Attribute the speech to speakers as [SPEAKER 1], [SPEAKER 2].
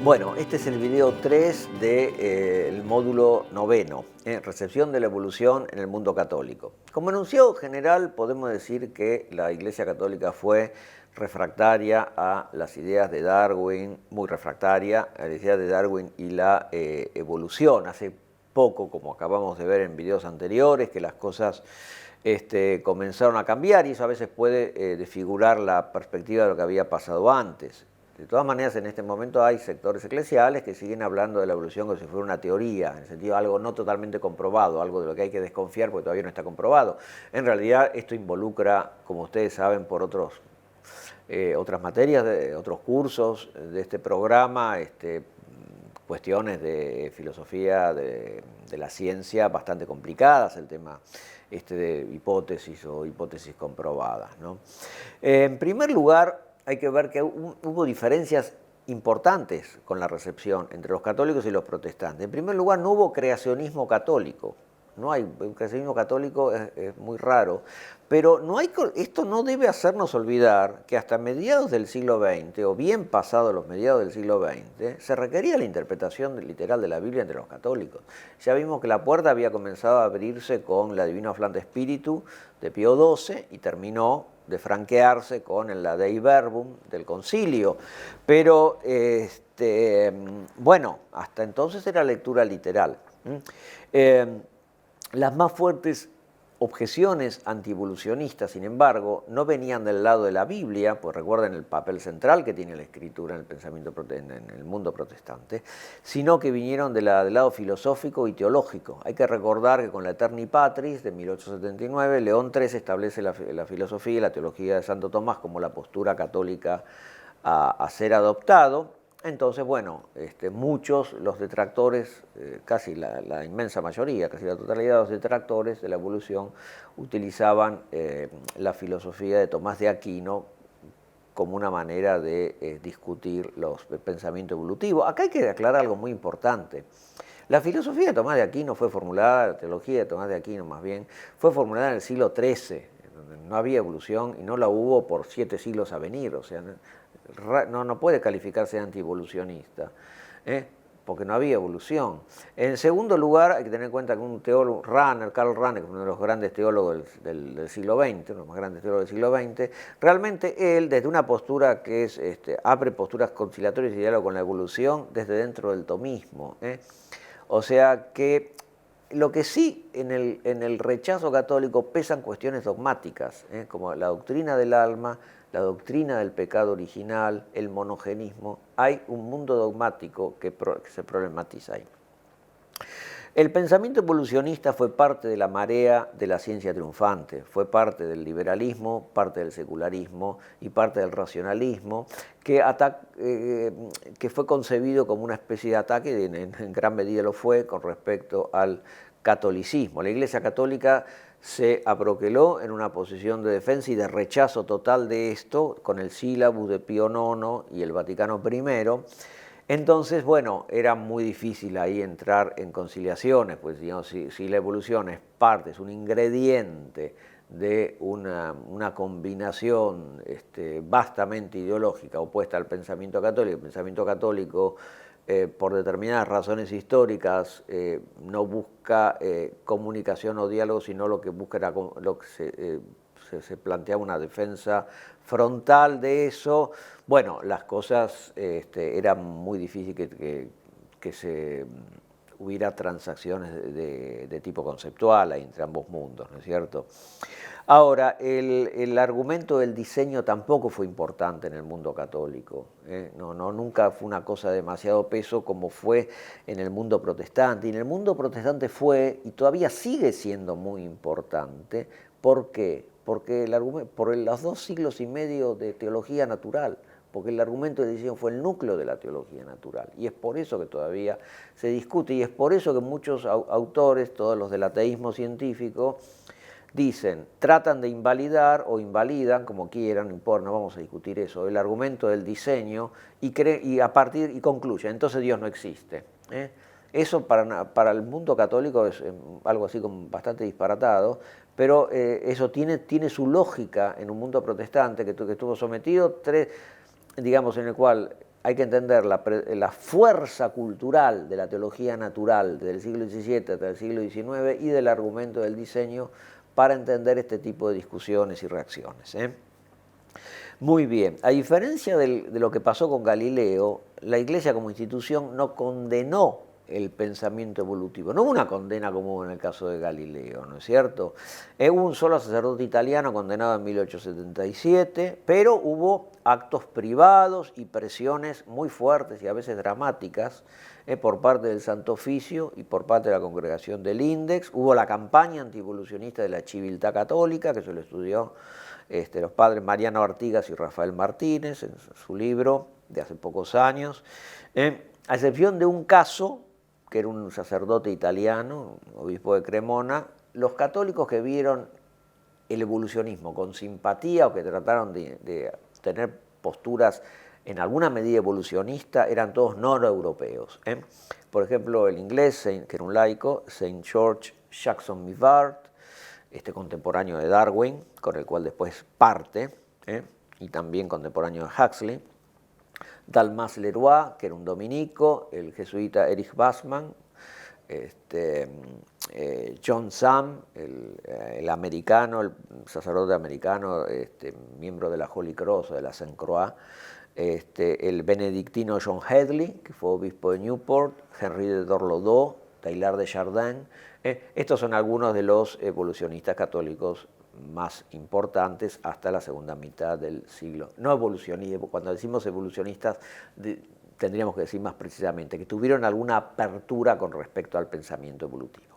[SPEAKER 1] Bueno, este es el video 3 del módulo noveno, recepción de la evolución en el mundo católico. Como enunciado general, podemos decir que la Iglesia Católica fue refractaria a las ideas de Darwin, muy refractaria a las ideas de Darwin y la evolución. Hace poco, como acabamos de ver en videos anteriores, que las cosas comenzaron a cambiar y eso a veces puede desfigurar la perspectiva de lo que había pasado antes. De todas maneras, en este momento hay sectores eclesiales que siguen hablando de la evolución como si fuera una teoría, en el sentido de algo no totalmente comprobado, algo de lo que hay que desconfiar porque todavía no está comprobado. En realidad, esto involucra, como ustedes saben, por otras materias, otros cursos de este programa, cuestiones de filosofía de la ciencia bastante complicadas, el tema de hipótesis o hipótesis comprobadas, ¿no? En primer lugar, hay que ver que hubo diferencias importantes con la recepción entre los católicos y los protestantes. En primer lugar, no hubo creacionismo católico. No hay, un creacionismo católico es muy raro, pero esto no debe hacernos olvidar que hasta mediados del siglo XX, o bien pasados los mediados del siglo XX, se requería la interpretación literal de la Biblia entre los católicos. Ya vimos que la puerta había comenzado a abrirse con la Divina Afflante Spiritu de Pío XII y terminó de franquearse con la Dei Verbum del concilio. Pero, bueno, hasta entonces era lectura literal. Las más fuertes objeciones antievolucionistas, sin embargo, no venían del lado de la Biblia, pues recuerden el papel central que tiene la escritura en el pensamiento en el mundo protestante, sino que vinieron del lado filosófico y teológico. Hay que recordar que con la Eterni Patris de 1879, León XIII establece la filosofía y la teología de Santo Tomás como la postura católica a ser adoptado. Entonces, bueno, muchos, los detractores, casi la inmensa mayoría, casi la totalidad de los detractores de la evolución, utilizaban la filosofía de Tomás de Aquino como una manera de discutir el pensamiento evolutivo. Acá hay que aclarar algo muy importante. La filosofía de Tomás de Aquino fue formulada, la teología de Tomás de Aquino más bien, fue formulada en el siglo XIII, donde no había evolución y no la hubo por 7 siglos a venir, o sea, no puede calificarse de antievolucionista, porque no había evolución. En segundo lugar, hay que tener en cuenta que un teólogo, Karl Rahner, uno de los grandes teólogos del siglo XX, uno de los más grandes teólogos del siglo XX, realmente él, desde una postura que abre posturas conciliatorias y diálogo con la evolución desde dentro del tomismo. O sea que lo que sí en el rechazo católico pesan cuestiones dogmáticas, como la doctrina del alma, la doctrina del pecado original, el monogenismo. Hay un mundo dogmático que se problematiza ahí. El pensamiento evolucionista fue parte de la marea de la ciencia triunfante, fue parte del liberalismo, parte del secularismo y parte del racionalismo, que fue concebido como una especie de ataque, en gran medida lo fue, con respecto al catolicismo. La Iglesia Católica se abroqueló en una posición de defensa y de rechazo total de esto con el sílabus de Pío IX y el Vaticano I. Entonces, bueno, era muy difícil ahí entrar en conciliaciones, pues digamos, si la evolución es parte, es un ingrediente de una combinación vastamente ideológica opuesta al pensamiento católico. El pensamiento católico, por determinadas razones históricas, no busca comunicación o diálogo, sino lo que busca era se planteaba una defensa frontal de eso. Bueno, las cosas eran muy difíciles que se hubiera transacciones de tipo conceptual entre ambos mundos, ¿no es cierto? Ahora, el argumento del diseño tampoco fue importante en el mundo católico, nunca fue una cosa de demasiado peso como fue en el mundo protestante. Y en el mundo protestante fue, y todavía sigue siendo muy importante. ¿Por qué? Porque por los 2 siglos y medio de teología natural, porque el argumento de diseño fue el núcleo de la teología natural, y es por eso que todavía se discute, y es por eso que muchos autores, todos los del ateísmo científico, dicen, tratan de invalidar o invalidan, como quieran, no importa, no vamos a discutir eso, el argumento del diseño y concluyen, entonces Dios no existe. Eso para el mundo católico es algo así como bastante disparatado, pero eso tiene su lógica en un mundo protestante que estuvo sometido, digamos, en el cual hay que entender la fuerza cultural de la teología natural desde el siglo XVII hasta el siglo XIX y del argumento del diseño para entender este tipo de discusiones y reacciones. Muy bien, a diferencia de lo que pasó con Galileo, la Iglesia como institución no condenó el pensamiento evolutivo. No hubo una condena como hubo en el caso de Galileo, ¿no es cierto? Hubo un solo sacerdote italiano condenado en 1877, pero hubo actos privados y presiones muy fuertes y a veces dramáticas por parte del Santo Oficio y por parte de la congregación del Index. Hubo la campaña antievolucionista de la Civiltà Católica, que se lo estudió los padres Mariano Artigas y Rafael Martínez en su libro de hace pocos años, a excepción de un caso, que era un sacerdote italiano, obispo de Cremona, los católicos que vieron el evolucionismo con simpatía o que trataron de tener posturas en alguna medida evolucionista eran todos noroeuropeos. Por ejemplo, el inglés, que era un laico, Saint George Jackson Mivart, contemporáneo de Darwin, con el cual después parte, y también contemporáneo de Huxley. Dalmas Leroy, que era un dominico, el jesuita Erich Bassmann, John Sam, el americano, el sacerdote americano, miembro de la Holy Cross o de la Saint Croix, el benedictino John Headley, que fue obispo de Newport, Henri de Dorlodot, Taylor de Chardin. Estos son algunos de los evolucionistas católicos más importantes hasta la segunda mitad del siglo. No evolucionistas, cuando decimos evolucionistas tendríamos que decir más precisamente que tuvieron alguna apertura con respecto al pensamiento evolutivo.